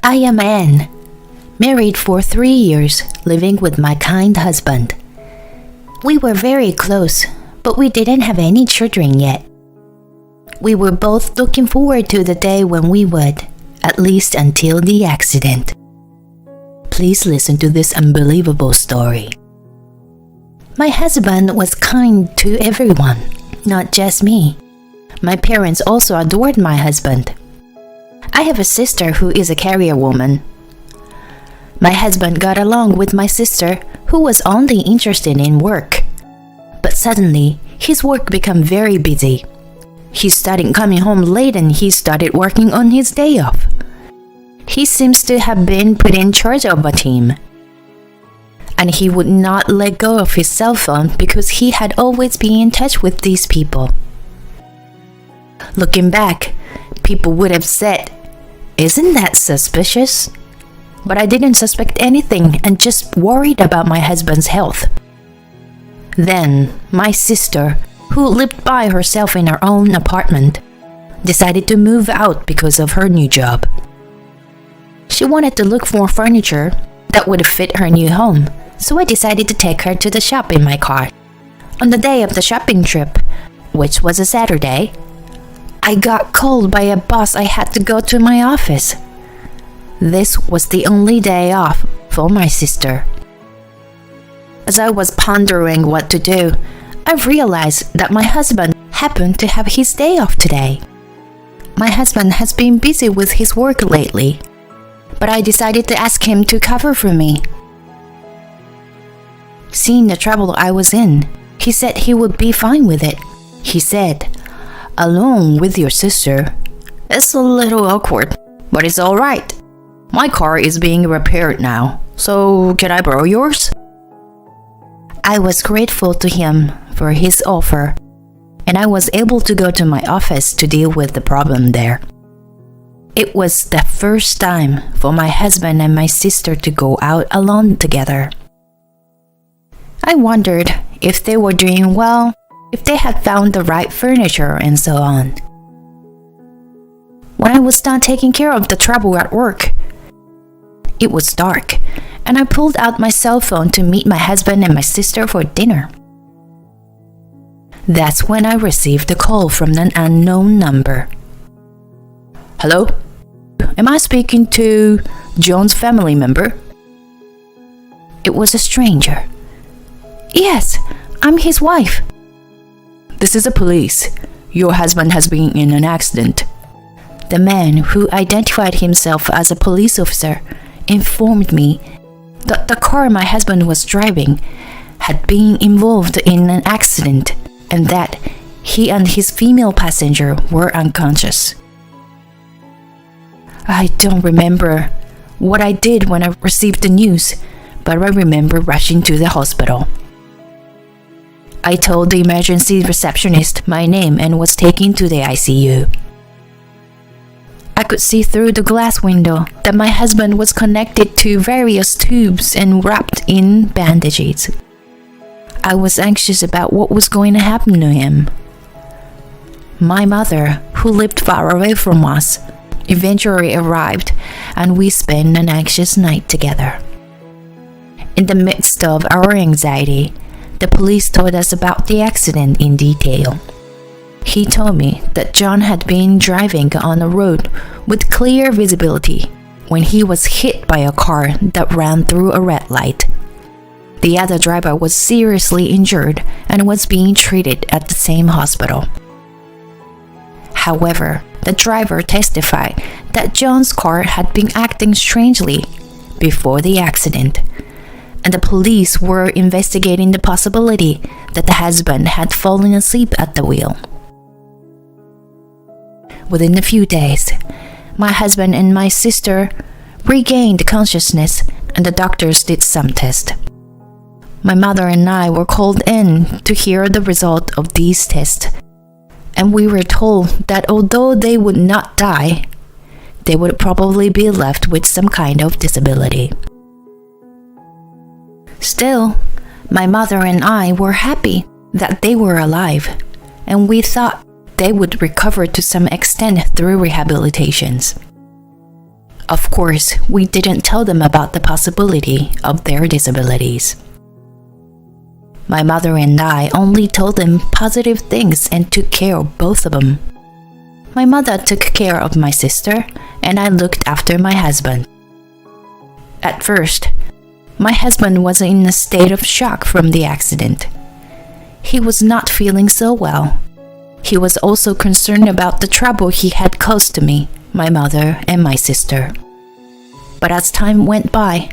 I am Anne, married for 3 years, living with my kind husband. We were very close, but we didn't have any children yet. We were both looking forward to the day when we would, at least until the accident. Please listen to this unbelievable story. My husband was kind to everyone, not just me. My parents also adored my husband. I have a sister who is a career woman. My husband got along with my sister, who was only interested in work. But suddenly, his work became very busy. He started coming home late and he started working on his day off. He seems to have been put in charge of a team. And he would not let go of his cell phone because he had always been in touch with these people. Looking back, people would have said, "Isn't that suspicious?" But I didn't suspect anything and just worried about my husband's health. Then, my sister, who lived by herself in her own apartment, decided to move out because of her new job. She wanted to look for furniture that would fit her new home, so I decided to take her to the shop in my car. On the day of the shopping trip, which was a Saturday, I got called by a boss I had to go to my office. This was the only day off for my sister. As I was pondering what to do, I realized that my husband happened to have his day off today. My husband has been busy with his work lately, but I decided to ask him to cover for me. Seeing the trouble I was in, he said he would be fine with it. He said, "Alone with your sister, it's a little awkward, but it's all right. My car is being repaired now, so can I borrow yours?" I was grateful to him for his offer, and I was able to go to my office to deal with the problem there. It was the first time for my husband and my sister to go out alone together. I wondered if they were doing well, if they had found the right furniture, and so on. When I was done taking care of the trouble at work, it was dark, and I pulled out my cell phone to meet my husband and my sister for dinner. That's when I received a call from an unknown number. "Hello? Am I speaking to John's family member?" It was a stranger. "Yes, I'm his wife." "This is the police. Your husband has been in an accident." The man, who identified himself as a police officer, informed me that the car my husband was driving had been involved in an accident and that he and his female passenger were unconscious. I don't remember what I did when I received the news, but I remember rushing to the hospital. I told the emergency receptionist my name and was taken to the ICU. I could see through the glass window that my husband was connected to various tubes and wrapped in bandages. I was anxious about what was going to happen to him. My mother, who lived far away from us, eventually arrived, and we spent an anxious night together. In the midst of our anxiety, the police told us about the accident in detail. He told me that John had been driving on a road with clear visibility when he was hit by a car that ran through a red light. The other driver was seriously injured and was being treated at the same hospital. However, the driver testified that John's car had been acting strangely before the accident, and the police were investigating the possibility that the husband had fallen asleep at the wheel. Within a few days, my husband and my sister regained consciousness and the doctors did some tests. My mother and I were called in to hear the result of these tests, and we were told that although they would not die, they would probably be left with some kind of disability. Still, my mother and I were happy that they were alive, and we thought they would recover to some extent through rehabilitations. Of course, we didn't tell them about the possibility of their disabilities. My mother and I only told them positive things and took care of both of them. My mother took care of my sister, and I looked after my husband. At first, my husband was in a state of shock from the accident. He was not feeling so well. He was also concerned about the trouble he had caused to me, my mother, and my sister. But as time went by,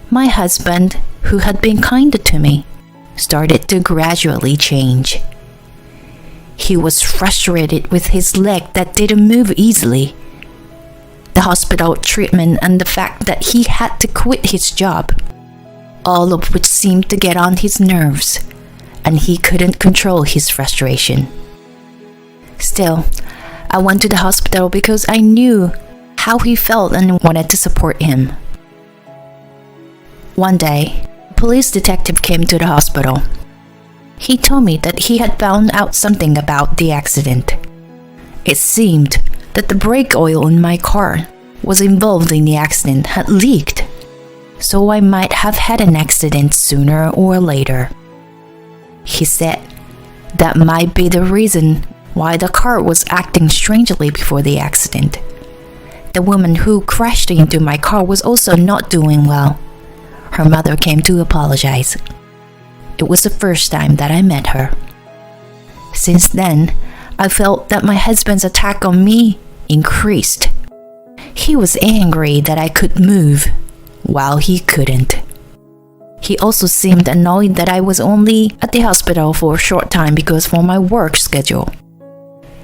my husband, who had been kinder to me, started to gradually change. He was frustrated with his leg that didn't move easily. The hospital treatment and the fact that he had to quit his job, all of which seemed to get on his nerves, and he couldn't control his frustration. Still, I went to the hospital because I knew how he felt and wanted to support him. One day, a police detective came to the hospital. He told me that he had found out something about the accident. It seemed that the brake oil in my car was involved in the accident had leaked, so I might have had an accident sooner or later. He said that might be the reason why the car was acting strangely before the accident. The woman who crashed into my car was also not doing well. Her mother came to apologize. It was the first time that I met her. Since then, I felt that my husband's attack on me increased. He was angry that I could move, while he couldn't. He also seemed annoyed that I was only at the hospital for a short time because of my work schedule.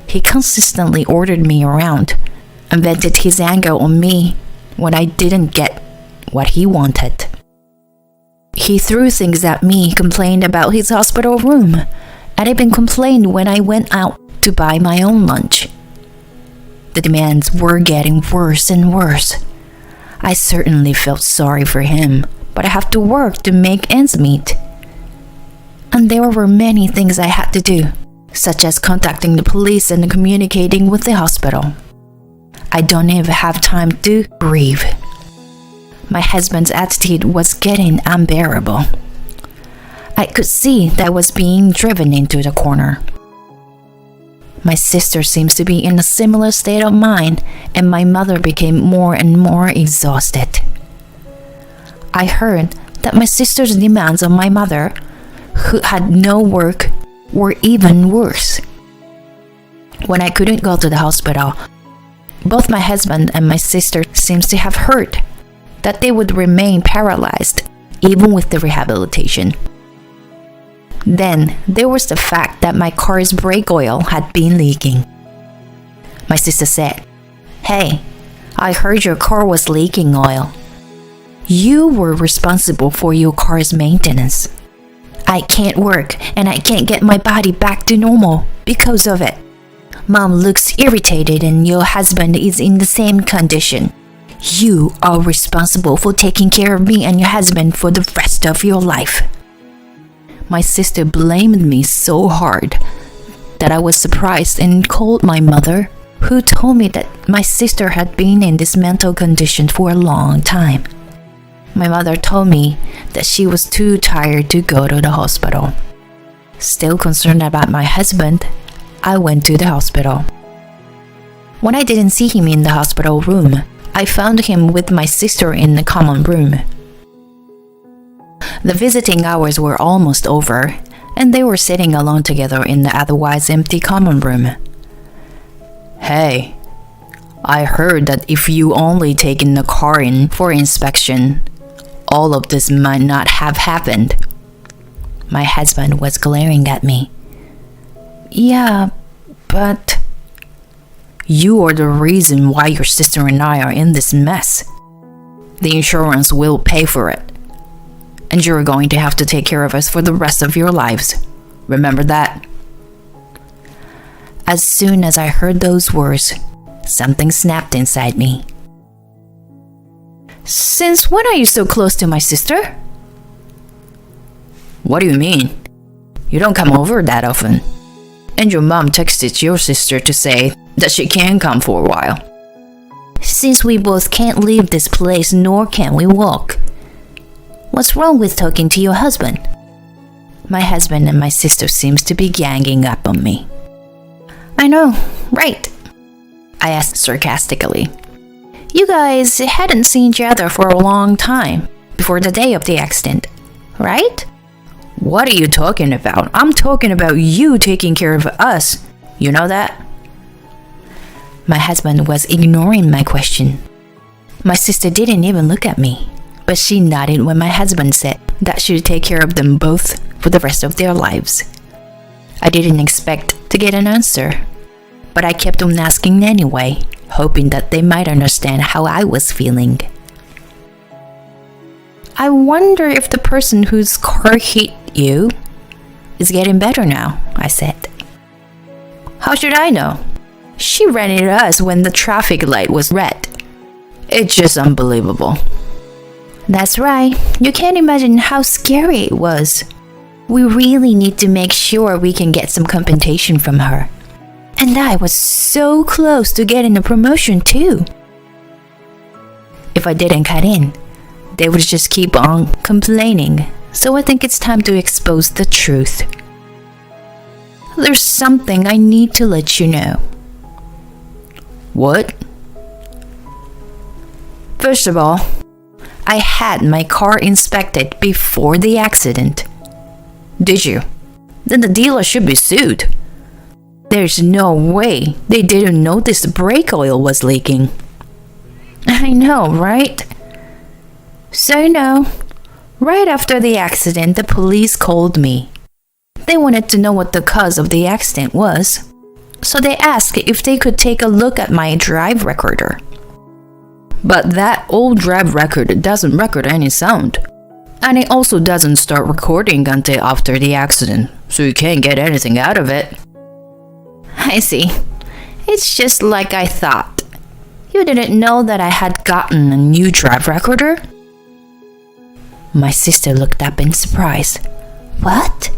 He consistently ordered me around and vented his anger on me when I didn't get what he wanted. He threw things at me, complained about his hospital room, and even complained when I went out to buy my own lunch. The demands were getting worse and worse. I certainly felt sorry for him, but I have to work to make ends meet. And there were many things I had to do, such as contacting the police and communicating with the hospital. I don't even have time to breathe. My husband's attitude was getting unbearable. I could see that I was being driven into the corner. My sister seems to be in a similar state of mind, and my mother became more and more exhausted. I heard that my sister's demands on my mother, who had no work, were even worse. When I couldn't go to the hospital, both my husband and my sister seems to have heard that they would remain paralyzed even with the rehabilitation. Then there was the fact that my car's brake oil had been leaking. My sister said, "Hey, I heard your car was leaking oil. You were responsible for your car's maintenance. I can't work and I can't get my body back to normal because of it. Mom looks irritated and your husband is in the same condition. You are responsible for taking care of me and your husband for the rest of your life." My sister blamed me so hard that I was surprised and called my mother, who told me that my sister had been in this mental condition for a long time. My mother told me that she was too tired to go to the hospital. Still concerned about my husband, I went to the hospital. When I didn't see him in the hospital room, I found him with my sister in the common room. The visiting hours were almost over, and they were sitting alone together in the otherwise empty common room. "Hey, I heard that if you only taken the car in for inspection, all of this might not have happened." My husband was glaring at me. "Yeah, but..." "You are the reason why your sister and I are in this mess. The insurance will pay for it. And you're going to have to take care of us for the rest of your lives. Remember that." As soon as I heard those words, something snapped inside me. "Since when are you so close to my sister?" "What do you mean? You don't come over that often. And your mom texted your sister to say that she can come for a while." Since we both can't leave this place nor can we walk, what's wrong with talking to your husband? My husband and my sister seems to be ganging up on me. I know, right? I asked sarcastically. You guys hadn't seen each other for a long time before the day of the accident, right? What are you talking about? I'm talking about you taking care of us. You know that? My husband was ignoring my question. My sister didn't even look at me, but she nodded when my husband said that she'd take care of them both for the rest of their lives. I didn't expect to get an answer, but I kept on asking anyway, hoping that they might understand how I was feeling. I wonder if the person whose car hit you is getting better now, I said. How should I know? She ran into us when the traffic light was red. It's just unbelievable. That's right. You can't imagine how scary it was. We really need to make sure we can get some compensation from her. And I was so close to getting a promotion too. If I didn't cut in, they would just keep on complaining. So I think it's time to expose the truth. There's something I need to let you know. What? First of all, I had my car inspected before the accident. Did you? Then the dealer should be sued. There's no way they didn't notice the brake oil was leaking. I know, right? So no, right after the accident, the police called me. They wanted to know what the cause of the accident was. So they asked if they could take a look at my drive recorder. But that old drive recorder doesn't record any sound. And it also doesn't start recording until after the accident, so you can't get anything out of it. I see. It's just like I thought. You didn't know that I had gotten a new drive recorder? My sister looked up in surprise. What?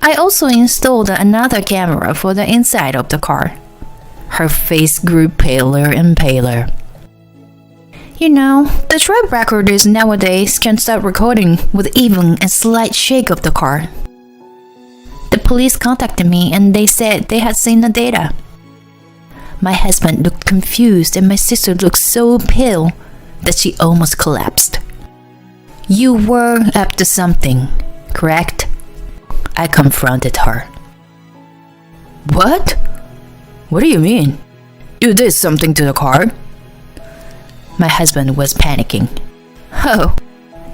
I also installed another camera for the inside of the car. Her face grew paler and paler. You know, the drive recorders nowadays can start recording with even a slight shake of the car. The police contacted me and they said they had seen the data. My husband looked confused and my sister looked so pale that she almost collapsed. You were up to something, correct? I confronted her. What? What do you mean? You did something to the car? My husband was panicking. Oh,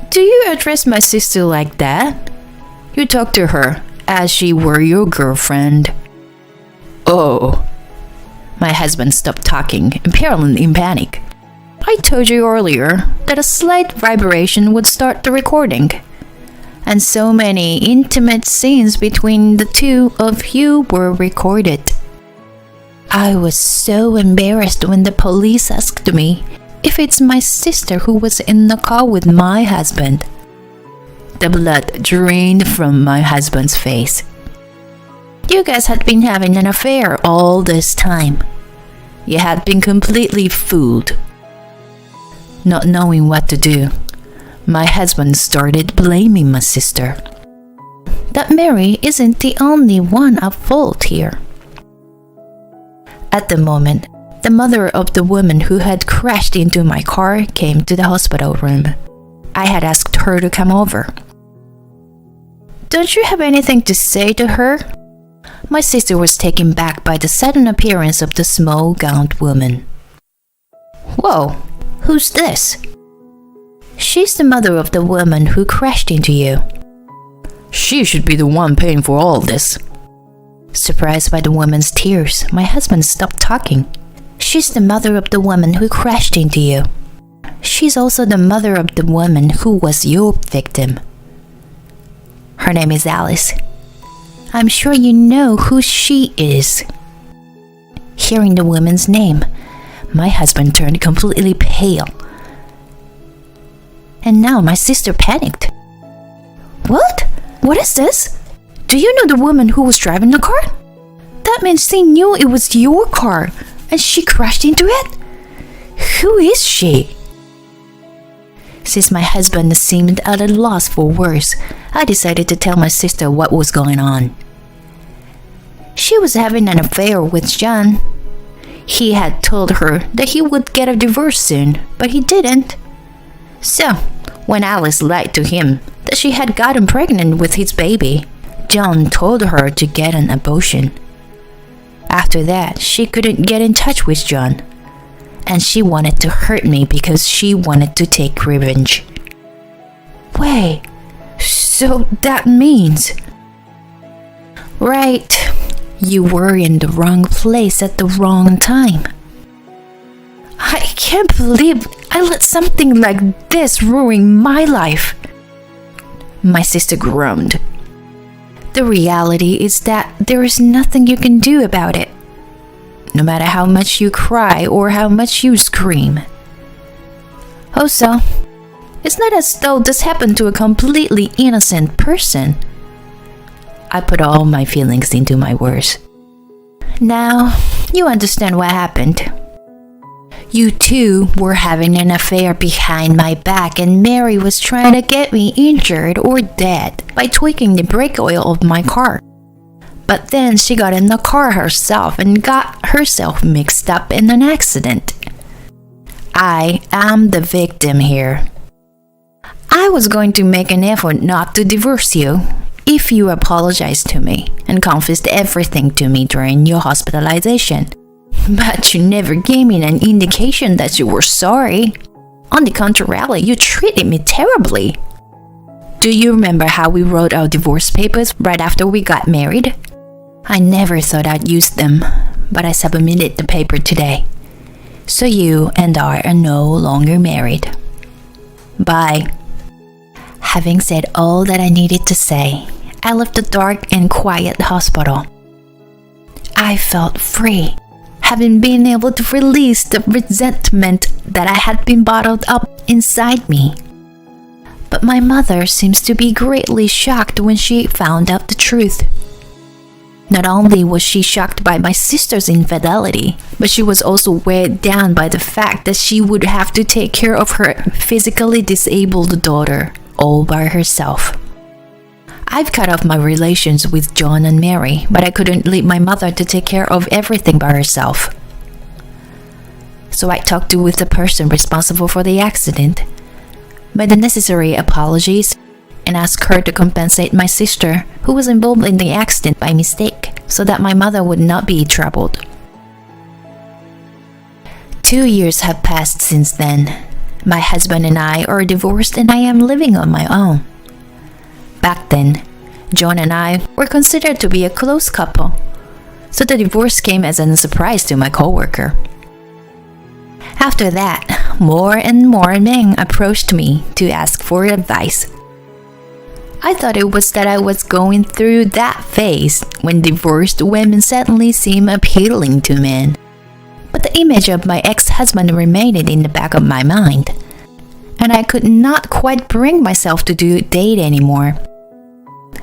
do you address my sister like that? You talk to her as she were your girlfriend. Oh. My husband stopped talking, apparently in panic. I told you earlier that a slight vibration would start the recording. And so many intimate scenes between the two of you were recorded. I was so embarrassed when the police asked me if it's my sister who was in the car with my husband. The blood drained from my husband's face. You guys had been having an affair all this time. You had been completely fooled. Not knowing what to do, my husband started blaming my sister. That Mary isn't the only one at fault here. At the moment, the mother of the woman who had crashed into my car came to the hospital room. I had asked her to come over. Don't you have anything to say to her? My sister was taken back by the sudden appearance of the small-gowned woman. Whoa, who's this? She's the mother of the woman who crashed into you. She should be the one paying for all this. Surprised by the woman's tears, my husband stopped talking. She's the mother of the woman who crashed into you. She's also the mother of the woman who was your victim. Her name is Alice. I'm sure you know who she is. Hearing the woman's name, my husband turned completely pale. And now my sister panicked. What? What is this? Do you know the woman who was driving the car? That means she knew it was your car and she crashed into it? Who is she? Since my husband seemed at a loss for words, I decided to tell my sister what was going on. She was having an affair with John. He had told her that he would get a divorce soon, but he didn't. So, when Alice lied to him that she had gotten pregnant with his baby, John told her to get an abortion. After that, she couldn't get in touch with John, and she wanted to hurt me because she wanted to take revenge. Wait, so that means... Right, you were in the wrong place at the wrong time. I can't believe I let something like this ruin my life. My sister groaned. The reality is that there is nothing you can do about it, no matter how much you cry or how much you scream. Also, it's not as though this happened to a completely innocent person. I put all my feelings into my words. Now, you understand what happened. You two were having an affair behind my back, and Mary was trying to get me injured or dead by tweaking the brake oil of my car. But then she got in the car herself and got herself mixed up in an accident. I am the victim here. I was going to make an effort not to divorce you if you apologized to me and confessed everything to me during your hospitalization. But you never gave me an indication that you were sorry. On the contrary, you treated me terribly. Do you remember how we wrote our divorce papers right after we got married? I never thought I'd use them, but I submitted the paper today. So you and I are no longer married. Bye. Having said all that I needed to say, I left the dark and quiet hospital. I felt free, having been able to release the resentment that I had been bottled up inside me. But my mother seems to be greatly shocked when she found out the truth. Not only was she shocked by my sister's infidelity, but she was also weighed down by the fact that she would have to take care of her physically disabled daughter all by herself. I've cut off my relations with John and Mary, but I couldn't leave my mother to take care of everything by herself. So I talked with the person responsible for the accident, made the necessary apologies, and asked her to compensate my sister, who was involved in the accident by mistake, so that my mother would not be troubled. 2 years have passed since then. My husband and I are divorced, and I am living on my own. Back then, John and I were considered to be a close couple, so the divorce came as a surprise to my coworker. After that, more and more men approached me to ask for advice. I thought it was that I was going through that phase when divorced women suddenly seem appealing to men. But the image of my ex-husband remained in the back of my mind, and I could not quite bring myself to date anymore.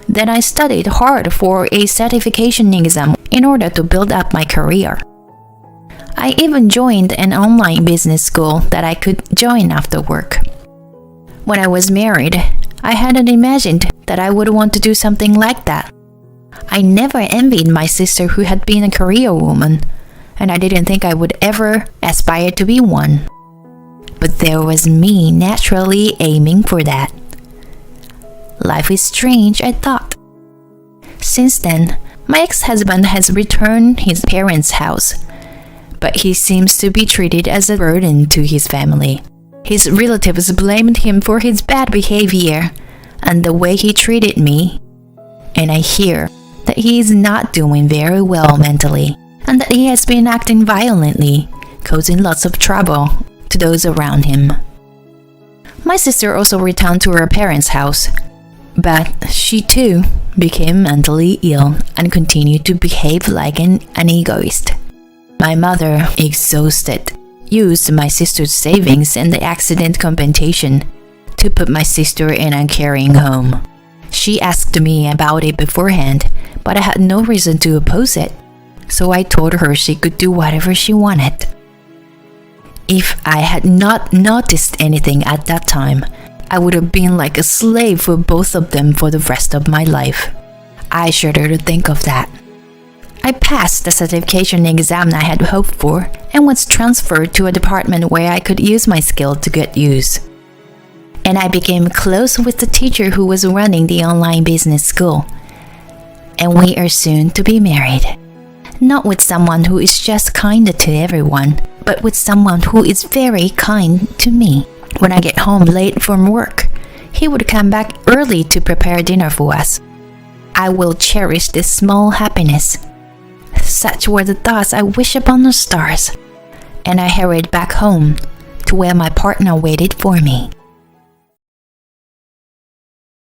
Then I studied hard for a certification exam in order to build up my career. I even joined an online business school that I could join after work. When I was married, I hadn't imagined that I would want to do something like that. I never envied my sister who had been a career woman, and I didn't think I would ever aspire to be one. But there was me naturally aiming for that. Life is strange, I thought. Since then, my ex-husband has returned his parents' house, but he seems to be treated as a burden to his family. His relatives blamed him for his bad behavior and the way he treated me, and I hear that he is not doing very well mentally, and that he has been acting violently, causing lots of trouble to those around him. My sister also returned to her parents' house, but she too became mentally ill and continued to behave like an egoist. My mother, exhausted, used my sister's savings and the accident compensation to put my sister in a caring home. She asked me about it beforehand, but I had no reason to oppose it, so I told her she could do whatever she wanted. If I had not noticed anything at that time, I would have been like a slave for both of them for the rest of my life. I shudder to think of that. I passed the certification exam I had hoped for and was transferred to a department where I could use my skill to good use. And I became close with the teacher who was running the online business school. And we are soon to be married. Not with someone who is just kinder to everyone, but with someone who is very kind to me. When I get home late from work, he would come back early to prepare dinner for us. I will cherish this small happiness. Such were the thoughts I wished upon the stars, and I hurried back home to where my partner waited for me.